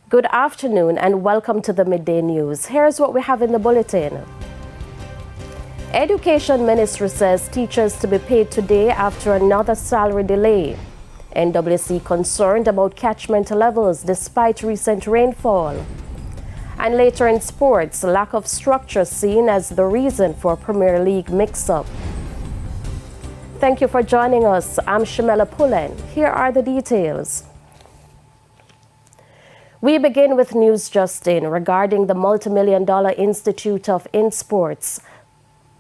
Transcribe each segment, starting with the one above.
Good afternoon and welcome to the Midday News. Here's what we have in the bulletin. Education Ministry says teachers to be paid today after another salary delay. NWC concerned about catchment levels despite recent rainfall. And later in sports, lack of structure seen as the reason for Premier League mix-up. Thank you for joining us. I'm Shamela Pullen. Here are the details. We begin with news just in regarding the multi-million-dollar Institute of Insports.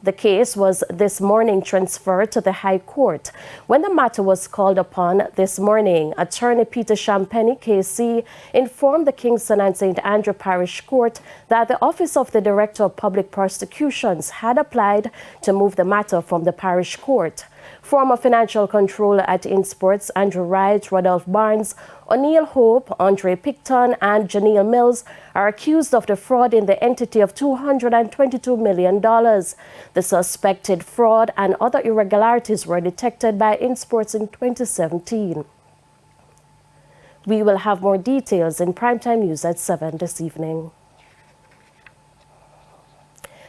The case was this morning transferred to the High Court. When the matter was called upon this morning, Attorney Peter Champagne, KC, informed the Kingston and St. Andrew Parish Court that the Office of the Director of Public Prosecutions had applied to move the matter from the Parish Court. Former financial controller at Insports, Andrew Wright, Rodolph Barnes, O'Neill Hope, Andre Picton, and Janelle Mills are accused of defrauding the entity of $222 million. The suspected fraud and other irregularities were detected by Insports in 2017. We will have more details in Primetime News at 7 this evening.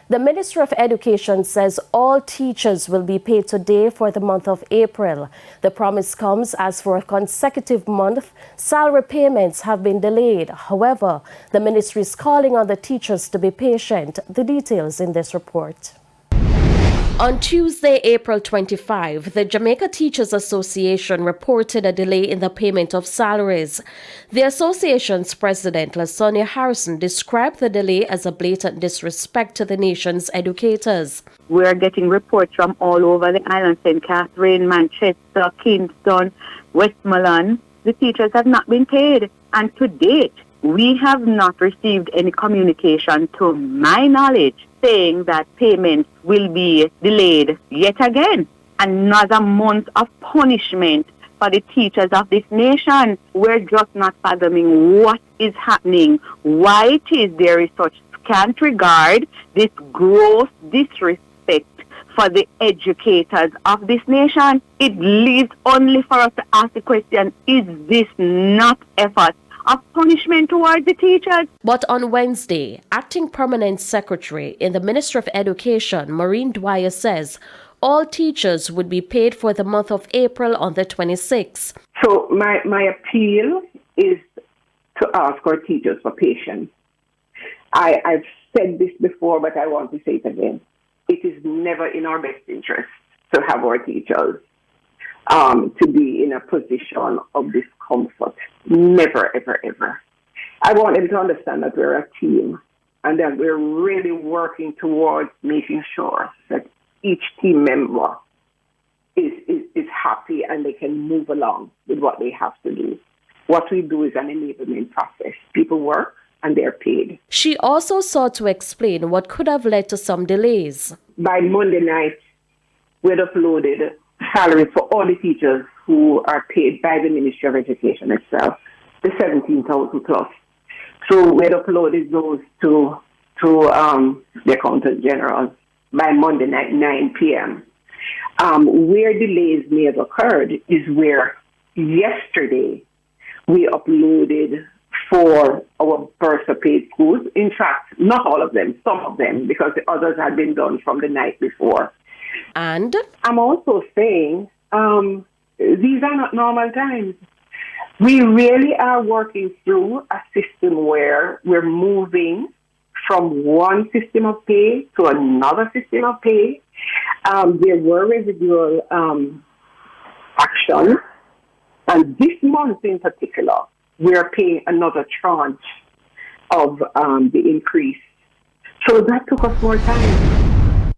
The Ministry of Education says all teachers will be paid today for the month of April. The promise comes as for a consecutive month, salary payments have been delayed. However, the ministry is calling on the teachers to be patient. The details in this report. On Tuesday, April 25, the Jamaica Teachers Association reported a delay in the payment of salaries. The association's president, LaSonia Harrison, described the delay as a blatant disrespect to the nation's educators. We are getting reports from all over the island, St. Catherine, Manchester, Kingston, Westmoreland. The teachers have not been paid, and to date, we have not received any communication, to my knowledge, saying that payments will be delayed yet again. Another month of punishment for the teachers of this nation. We're just not fathoming what is happening, why it is there is such scant regard, this gross disrespect for the educators of this nation. It leaves only for us to ask the question, is this not effort of punishment towards the teachers? But on Wednesday, Acting Permanent Secretary in the Ministry of Education, Maureen Dwyer, says all teachers would be paid for the month of April on the 26th. So my appeal is to ask our teachers for patience. I've said this before, but I want to say it again. It is never in our best interest to have our teachers to be in a position of discomfort. Never, ever, ever. I want them to understand that we're a team and that we're really working towards making sure that each team member is happy and they can move along with what they have to do. What we do is an enablement process. People work and they're paid. She also sought to explain what could have led to some delays. By Monday night, we'd uploaded salaries for all the teachers who are paid by the Ministry of Education itself, the 17,000 plus. So we had uploaded those to the Accountant General by Monday night, 9 p.m. Where delays may have occurred is where yesterday we uploaded for our Bursa paid schools. In fact, not all of them, some of them, because the others had been done from the night before. And I'm also saying these are not normal times. We really are working through a system where we're moving from one system of pay to another system of pay. There were residual actions, and this month in particular, we're paying another tranche of the increase. So that took us more time.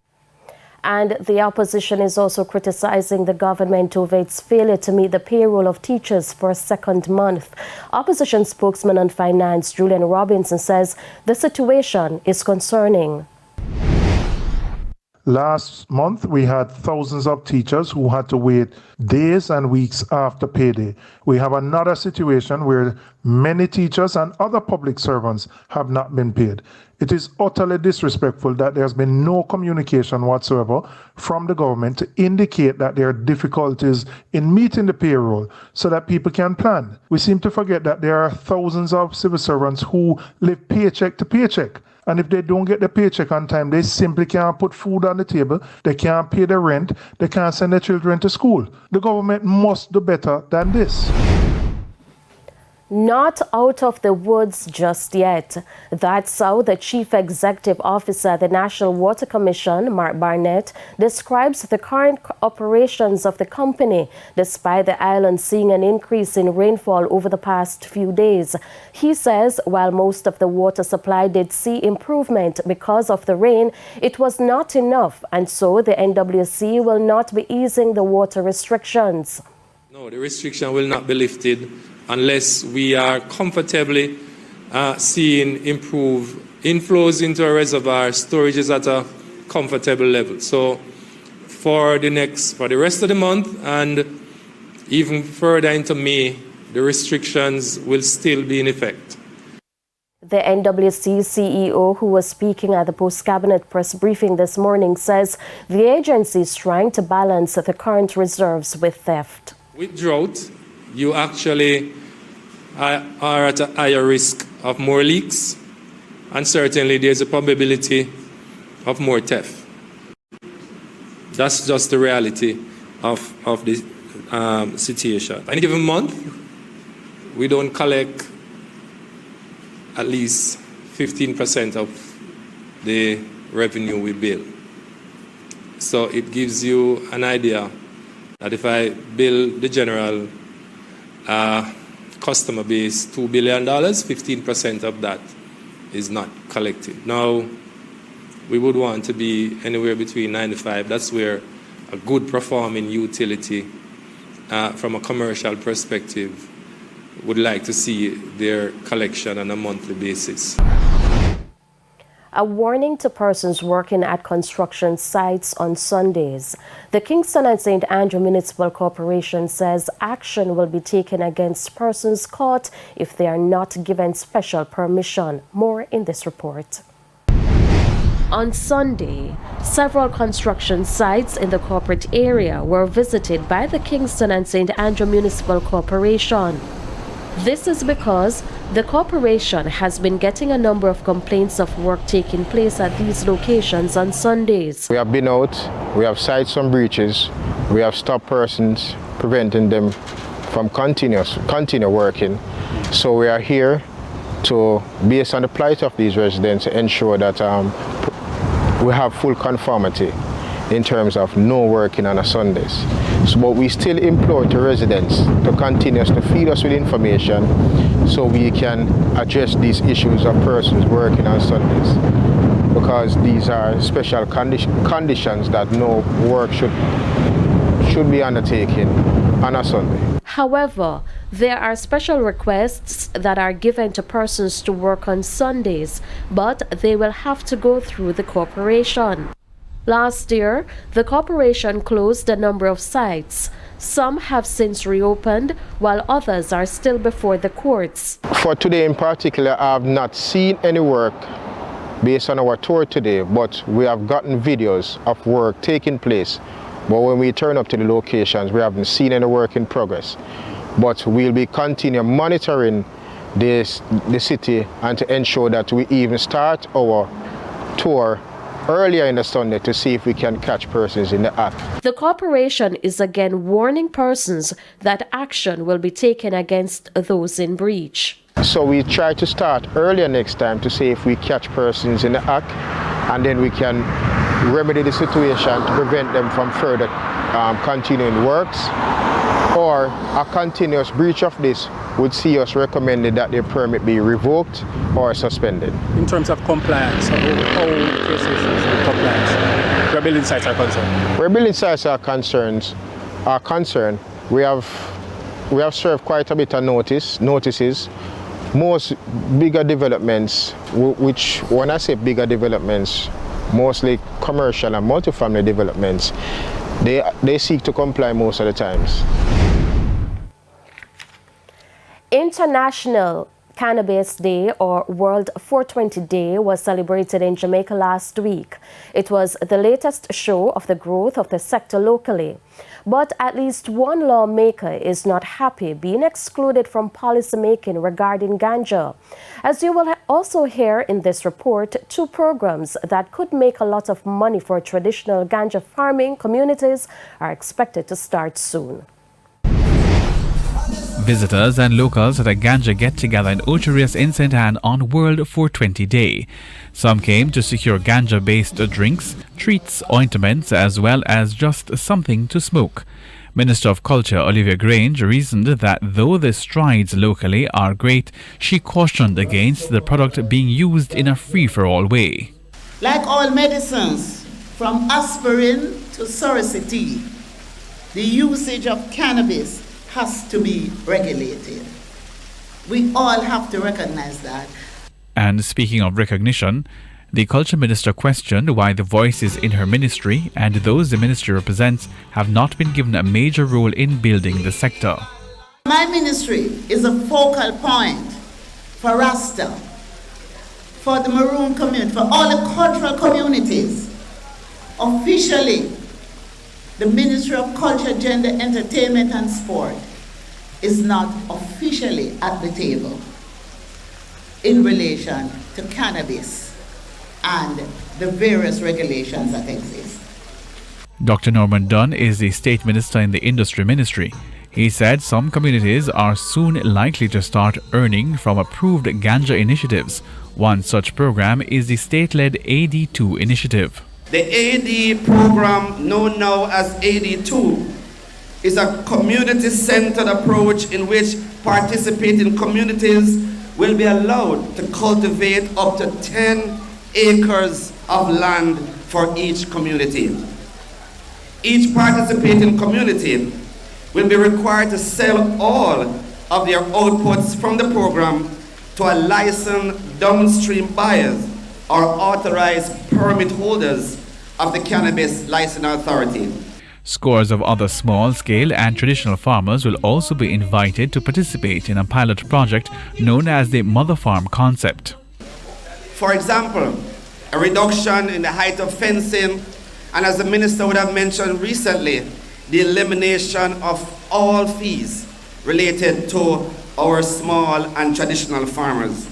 And the opposition is also criticizing the government over its failure to meet the payroll of teachers for a second month. Opposition spokesman on finance, Julian Robinson, says the situation is concerning. Last month, we had thousands of teachers who had to wait days and weeks after payday. We have another situation where many teachers and other public servants have not been paid. It is utterly disrespectful that there has been no communication whatsoever from the government to indicate that there are difficulties in meeting the payroll so that people can plan. We seem to forget that there are thousands of civil servants who live paycheck to paycheck. And if they don't get the paycheck on time, they simply can't put food on the table, they can't pay their rent, they can't send their children to school. The government must do better than this. Not out of the woods just yet. That's how the Chief Executive Officer of the National Water Commission, Mark Barnett, describes the current operations of the company, despite the island seeing an increase in rainfall over the past few days. He says while most of the water supply did see improvement because of the rain, it was not enough, and so the NWC will not be easing the water restrictions. No, the restriction will not be lifted unless we are comfortably seeing improved inflows into our reservoir, storages at a comfortable level. So for the rest of the month and even further into May, the restrictions will still be in effect. The NWC CEO, who was speaking at the post-cabinet press briefing this morning, says the agency is trying to balance the current reserves with theft. With drought, you actually are at a higher risk of more leaks, and certainly there's a probability of more theft. That's just the reality of the situation. Any given month, we don't collect at least 15% of the revenue we bill. So it gives you an idea that if I bill the general customer base $2 billion, 15% of that is not collected. Now, we would want to be anywhere between 95. That's where a good performing utility from a commercial perspective would like to see their collection on a monthly basis. A warning to persons working at construction sites on Sundays. The Kingston and St. Andrew Municipal Corporation says action will be taken against persons caught if they are not given special permission. More in this report. On Sunday, several construction sites in the corporate area were visited by the Kingston and St. Andrew Municipal Corporation. This is because the corporation has been getting a number of complaints of work taking place at these locations on Sundays. We have been out, we have cited some breaches, we have stopped persons, preventing them from continue working. So we are here to, based on the plight of these residents, ensure that we have full conformity in terms of no working on a Sundays. So, but we still implore the residents to continue to feed us with information so we can address these issues of persons working on Sundays, because these are special conditions that no work should be undertaken on a Sunday. However, there are special requests that are given to persons to work on Sundays, but they will have to go through the corporation. Last year, the corporation closed a number of sites. Some have since reopened, while others are still before the courts. For today in particular, I have not seen any work based on our tour today, but we have gotten videos of work taking place. But when we turn up to the locations, we haven't seen any work in progress. But we'll be continuing monitoring the city and to ensure that we even start our tour earlier in the Sunday to see if we can catch persons in the act. The corporation is again warning persons that action will be taken against those in breach. So we try to start earlier next time to see if we catch persons in the act, and then we can remedy the situation to prevent them from further continuing works, or a continuous breach of this would see us recommended that their permit be revoked or suspended. In terms of compliance, how cases with compliance, where building sites are concerned? Where building sites are concerned, we have served quite a bit of notices. Most bigger developments, which when I say bigger developments, mostly commercial and multifamily developments, they seek to comply most of the times. International Cannabis Day or World 420 Day was celebrated in Jamaica last week. It was the latest show of the growth of the sector locally. But at least one lawmaker is not happy being excluded from policy making regarding ganja. As you will also hear in this report, two programs that could make a lot of money for traditional ganja farming communities are expected to start soon. Visitors and locals at a ganja get-together in Ocherius in St. Anne on World 420 Day. Some came to secure ganja-based drinks, treats, ointments, as well as just something to smoke. Minister of Culture Olivia Grange reasoned that though the strides locally are great, she cautioned against the product being used in a free-for-all way. Like all medicines, from aspirin to sorority, the usage of cannabis has to be regulated. We all have to recognize that. And speaking of recognition, the Culture Minister questioned why the voices in her ministry and those the ministry represents have not been given a major role in building the sector. My ministry is a focal point for Rasta, for the Maroon community, for all the cultural communities. Officially, the Ministry of Culture, Gender, Entertainment and Sport is not officially at the table in relation to cannabis and the various regulations that exist. Dr. Norman Dunn is the State Minister in the Industry Ministry. He said some communities are soon likely to start earning from approved ganja initiatives. One such program is the state-led AD2 initiative. The AD program, known now as AD2, is a community-centered approach in which participating communities will be allowed to cultivate up to 10 acres of land for each community. Each participating community will be required to sell all of their outputs from the program to a licensed downstream buyers or authorized permit holders of the Cannabis Licensing Authority. Scores of other small-scale and traditional farmers will also be invited to participate in a pilot project known as the Mother Farm concept. For example, a reduction in the height of fencing, and as the Minister would have mentioned recently, the elimination of all fees related to our small and traditional farmers,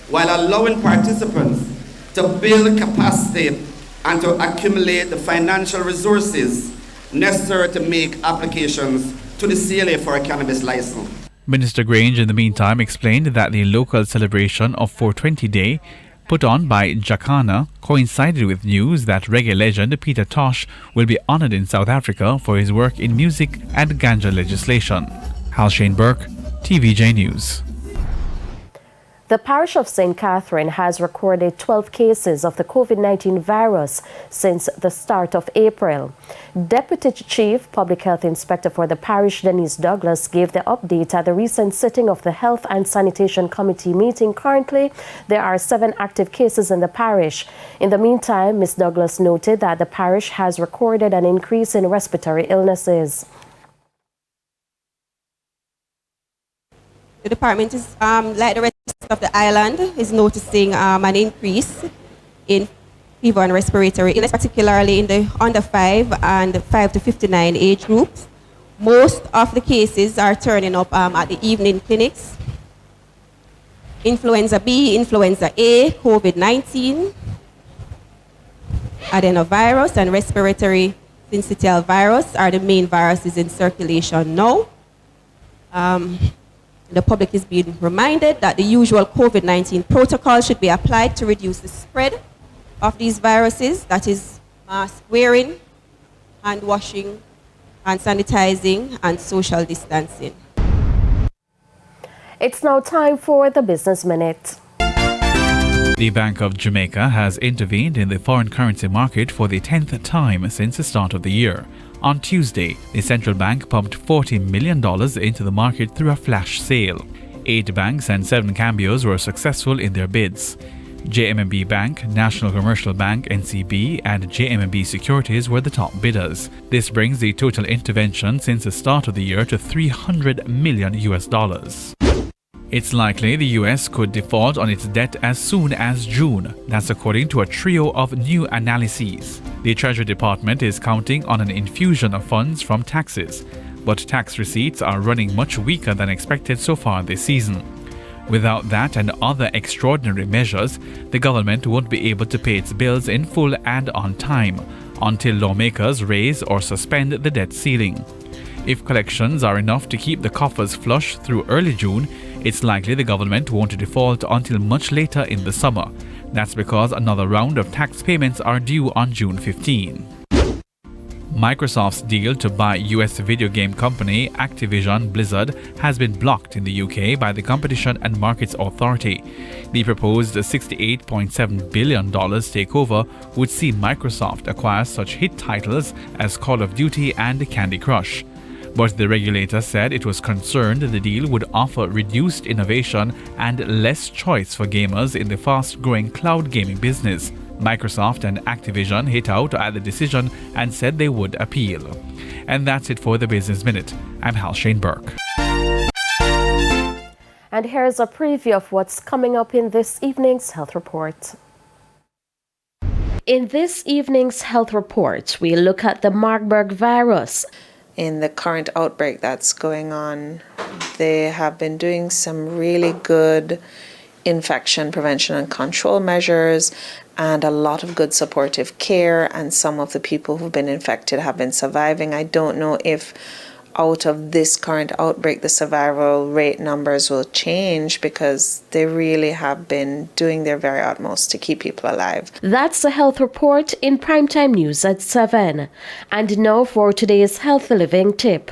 while allowing participants to build capacity and to accumulate the financial resources necessary to make applications to the CLA for a cannabis license. Minister Grange, in the meantime, explained that the local celebration of 420 Day, put on by Jacana, coincided with news that reggae legend Peter Tosh will be honoured in South Africa for his work in music and ganja legislation. Halshane Burke, TVJ News. The parish of St. Catherine has recorded 12 cases of the COVID-19 virus since the start of April. Deputy Chief Public Health Inspector for the parish, Denise Douglas, gave the update at the recent sitting of the Health and Sanitation Committee meeting. Currently, there are 7 active cases in the parish. In the meantime, Ms. Douglas noted that the parish has recorded an increase in respiratory illnesses. The department is, like the rest of the island, is noticing an increase in fever and respiratory illness, particularly in the under 5 and 5 to 59 age groups. Most of the cases are turning up at the evening clinics. Influenza B, Influenza A, COVID-19, adenovirus, and respiratory syncytial virus are the main viruses in circulation now. The public is being reminded that the usual COVID-19 protocol should be applied to reduce the spread of these viruses, that is mask wearing, hand washing, hand sanitizing, and social distancing. It's now time for the Business Minute. The Bank of Jamaica has intervened in the foreign currency market for the 10th time since the start of the year. On Tuesday, the central bank pumped $40 million into the market through a flash sale. 8 banks and 7 cambios were successful in their bids. JMB Bank, National Commercial Bank NCB, and JMB Securities were the top bidders. This brings the total intervention since the start of the year to $300 million. It's likely the US could default on its debt as soon as June. That's according to a trio of new analyses. The Treasury Department is counting on an infusion of funds from taxes, but tax receipts are running much weaker than expected so far this season. Without that and other extraordinary measures, the government won't be able to pay its bills in full and on time until lawmakers raise or suspend the debt ceiling. If collections are enough to keep the coffers flush through early June, it's likely the government won't default until much later in the summer. That's because another round of tax payments are due on June 15. Microsoft's deal to buy US video game company Activision Blizzard has been blocked in the UK by the Competition and Markets Authority. The proposed $68.7 billion takeover would see Microsoft acquire such hit titles as Call of Duty and Candy Crush. But the regulator said it was concerned the deal would offer reduced innovation and less choice for gamers in the fast-growing cloud gaming business. Microsoft and Activision hit out at the decision and said they would appeal. And that's it for the Business Minute. I'm Hal Shane Burke. And here's a preview of what's coming up in this evening's Health Report. In this evening's Health Report, we look at the Marburg virus. In the current outbreak that's going on, they have been doing some really good infection prevention and control measures and a lot of good supportive care, and some of the people who've been infected have been surviving. I don't know if out of this current outbreak the survival rate numbers will change, because they really have been doing their very utmost to keep people alive. That's the Health Report in Primetime News at 7. And now for today's Healthy Living tip.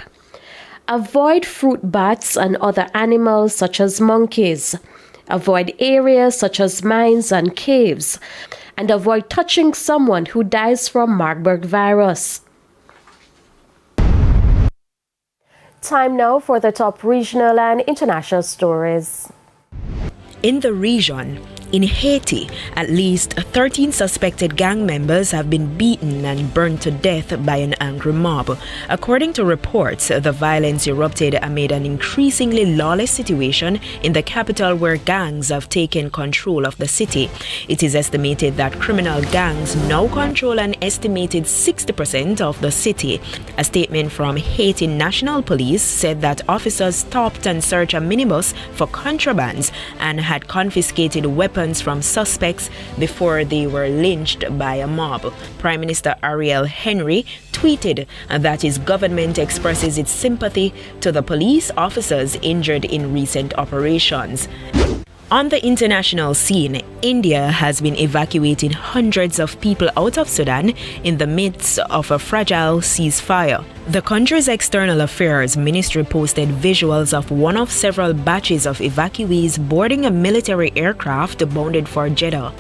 Avoid fruit bats and other animals such as monkeys. Avoid areas such as mines and caves. And avoid touching someone who dies from Marburg virus. Time now for the top regional and international stories. In the region, in Haiti, at least 13 suspected gang members have been beaten and burned to death by an angry mob. According to reports, the violence erupted amid an increasingly lawless situation in the capital, where gangs have taken control of the city. It is estimated that criminal gangs now control an estimated 60% of the city. A statement from Haiti National Police said that officers stopped and searched a minibus for contrabands and had confiscated weapons from suspects before they were lynched by a mob. Prime Minister Ariel Henry tweeted that his government expresses its sympathy to the police officers injured in recent operations. On the international scene, India has been evacuating hundreds of people out of Sudan in the midst of a fragile ceasefire. The country's External Affairs Ministry posted visuals of one of several batches of evacuees boarding a military aircraft bounded for Jeddah.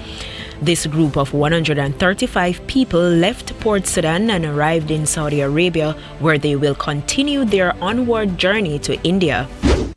This group of 135 people left Port Sudan and arrived in Saudi Arabia, where they will continue their onward journey to India.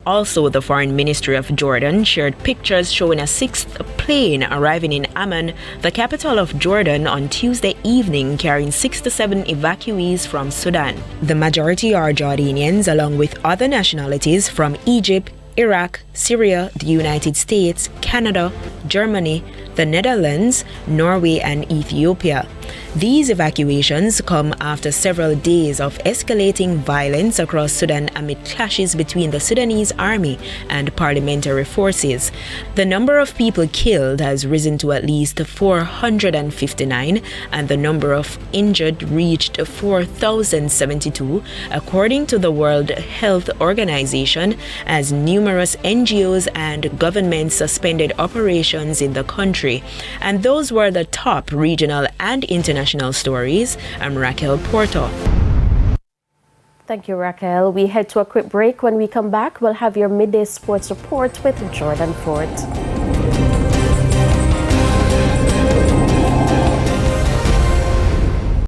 Also, the Foreign Ministry of Jordan shared pictures showing a sixth plane arriving in Amman, the capital of Jordan, on Tuesday evening, carrying 67 evacuees from Sudan. The majority are Jordanians, along with other nationalities from Egypt, Iraq, Syria, the United States, Canada, Germany, the Netherlands, Norway, and Ethiopia. These evacuations come after several days of escalating violence across Sudan amid clashes between the Sudanese army and parliamentary forces. The number of people killed has risen to at least 459, and the number of injured reached 4,072, according to the World Health Organization, as numerous NGOs and governments suspended operations in the country. And those were the top regional and international stories. I'm Raquel Porto. Thank you, Raquel. We head to a quick break. When we come back, we'll have your midday sports report with Jordan Fort.